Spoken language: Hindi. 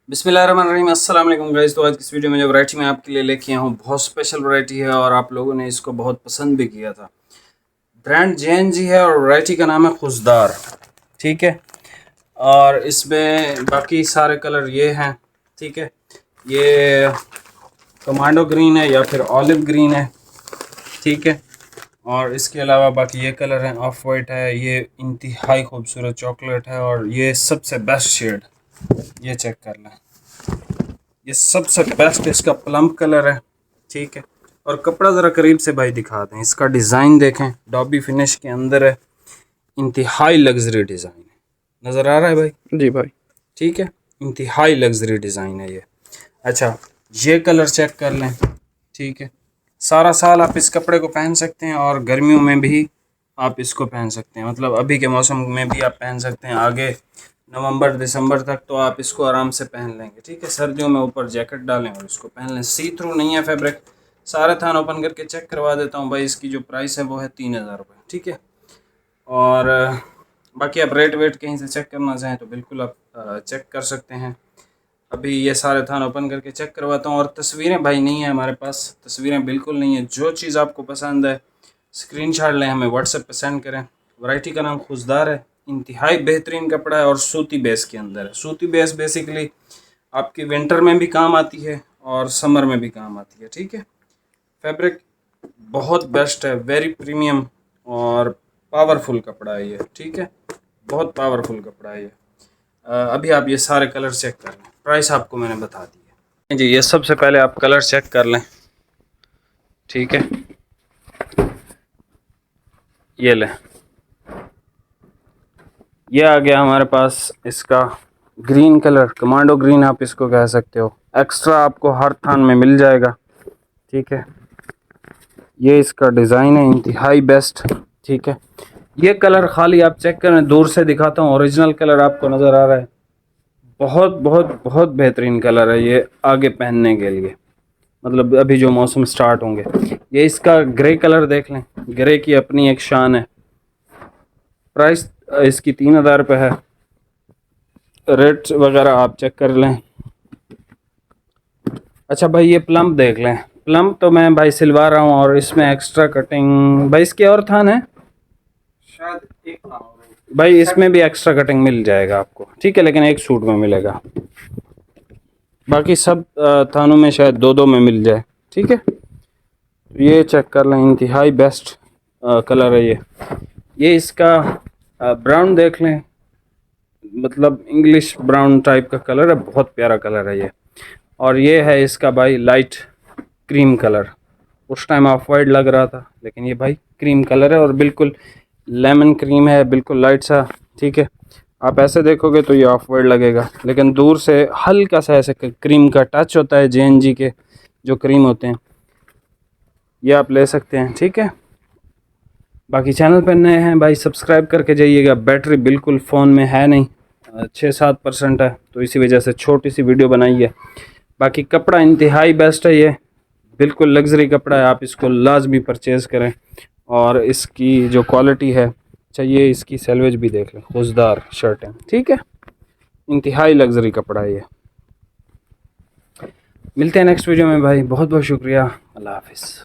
बिस्मिल्लाहिर्रहमानिर्रहीम, अस्सलाम वालेकुम गाइस। तो आज की इस वीडियो में जो वैरायटी मैं आपके लिए लेके आया हूँ बहुत स्पेशल वैरायटी है और आप लोगों ने इसको बहुत पसंद भी किया था। ब्रांड JNG है और वैरायटी का नाम है खुशदार। ठीक है, और इसमें बाकी सारे कलर ये हैं। ठीक है, ये कमांडो ग्रीन है या फिर ऑलिव ग्रीन है। ठीक है, और इसके अलावा बाकी ये कलर हैं, ऑफ वाइट है, ये इंतहाई खूबसूरत चॉकलेट है और ये सबसे बेस्ट शेड, ये चेक कर लें, ये सबसे बेस्ट इसका प्लम कलर है। ठीक है, और कपड़ा ज़रा करीब से भाई दिखा दें, इसका डिज़ाइन देखें, डॉबी फिनिश के अंदर है, इंतहाई लग्जरी डिज़ाइन है। नज़र आ रहा है भाई? जी भाई। ठीक है, इंतहाई लग्जरी डिज़ाइन है ये। अच्छा, ये कलर चेक कर लें। ठीक है, सारा साल आप इस कपड़े को पहन सकते हैं और गर्मियों में भी आप इसको पहन सकते हैं, मतलब अभी के मौसम में भी आप पहन सकते हैं। आगे नवंबर दिसंबर तक तो आप इसको आराम से पहन लेंगे। ठीक है, सर्दियों में ऊपर जैकेट डालें और इसको पहन लें। सी थ्रू नहीं है फैब्रिक। सारे थान ओपन करके चेक करवा देता हूँ भाई। इसकी जो प्राइस है वो है 3000 रुपये। ठीक है, और बाकी आप रेट वेट कहीं से चेक करना चाहें तो बिल्कुल आप चेक कर सकते हैं। अभी ये सारे थान ओपन करके चेक करवाता हूँ। और तस्वीरें भाई नहीं है हमारे पास, तस्वीरें बिल्कुल नहीं है। जो चीज़ आपको पसंद है स्क्रीनशॉट लें, हमें व्हाट्सएप पे सेंड करें। वैरायटी का नाम खुशदार है, इंतहाई बेहतरीन कपड़ा है और सूती बेस के अंदर है। सूती बेस बेसिकली आपकी विंटर में भी काम आती है और समर में भी काम आती है। ठीक है, फैब्रिक बहुत बेस्ट है, वेरी प्रीमियम और पावरफुल कपड़ा है ये। ठीक है, बहुत पावरफुल कपड़ा है ये। अभी आप ये सारे कलर चेक कर लें, प्राइस आपको मैंने बता दी है जी। ये सबसे पहले आप कलर चेक कर लें। ठीक है, ये लें, ये आ गया हमारे पास इसका ग्रीन कलर, कमांडो ग्रीन आप इसको कह सकते हो। एक्स्ट्रा आपको हर थान में मिल जाएगा। ठीक है, ये इसका डिज़ाइन है, इंतहाई बेस्ट। ठीक है, ये कलर खाली आप चेक करें, दूर से दिखाता हूँ, ओरिजिनल कलर आपको नज़र आ रहा है। बहुत बहुत बहुत बेहतरीन कलर है ये आगे पहनने के लिए, मतलब अभी जो मौसम स्टार्ट होंगे। ये इसका ग्रे कलर देख लें, ग्रे की अपनी एक शान है। प्राइस इसकी 3000 रुपये है। रेट वगैरह आप चेक कर लें। अच्छा भाई, ये प्लम देख लें। प्लम तो मैं भाई सिलवा रहा हूँ और इसमें एक्स्ट्रा कटिंग भाई इसके और थान है शायद एक भाई, इसमें भी एक्स्ट्रा कटिंग मिल जाएगा आपको। ठीक है, लेकिन एक सूट में मिलेगा, बाकी सब थानों में शायद दो दो में मिल जाए। ठीक है, ये चेक कर लें, इंतहाई बेस्ट कलर है ये इसका ब्राउन देख लें, मतलब इंग्लिश ब्राउन टाइप का कलर है, बहुत प्यारा कलर है ये। और ये है इसका भाई लाइट क्रीम कलर। उस टाइम ऑफ वाइट लग रहा था, लेकिन ये भाई क्रीम कलर है और बिल्कुल लेमन क्रीम है, बिल्कुल लाइट सा। ठीक है, आप ऐसे देखोगे तो ये ऑफ वाइट लगेगा, लेकिन दूर से हल्का सा ऐसे क्रीम का टच होता है। JNG के जो क्रीम होते हैं ये आप ले सकते हैं। ठीक है, बाकी चैनल पर नए हैं भाई सब्सक्राइब करके जाइएगा। बैटरी बिल्कुल फ़ोन में है नहीं, 6-7% है, तो इसी वजह से छोटी सी वीडियो बनाई है। बाकी कपड़ा इंतहाई बेस्ट है, ये बिल्कुल लग्जरी कपड़ा है, आप इसको लाजमी परचेज़ करें। और इसकी जो क्वालिटी है, चाहिए इसकी सैलवेज भी देख लें, खुशदार शर्ट है। ठीक है, इंतहाई लग्जरी कपड़ा है ये। मिलते हैं नेक्स्ट वीडियो में भाई, बहुत बहुत शुक्रिया, अल्लाह हाफिज़।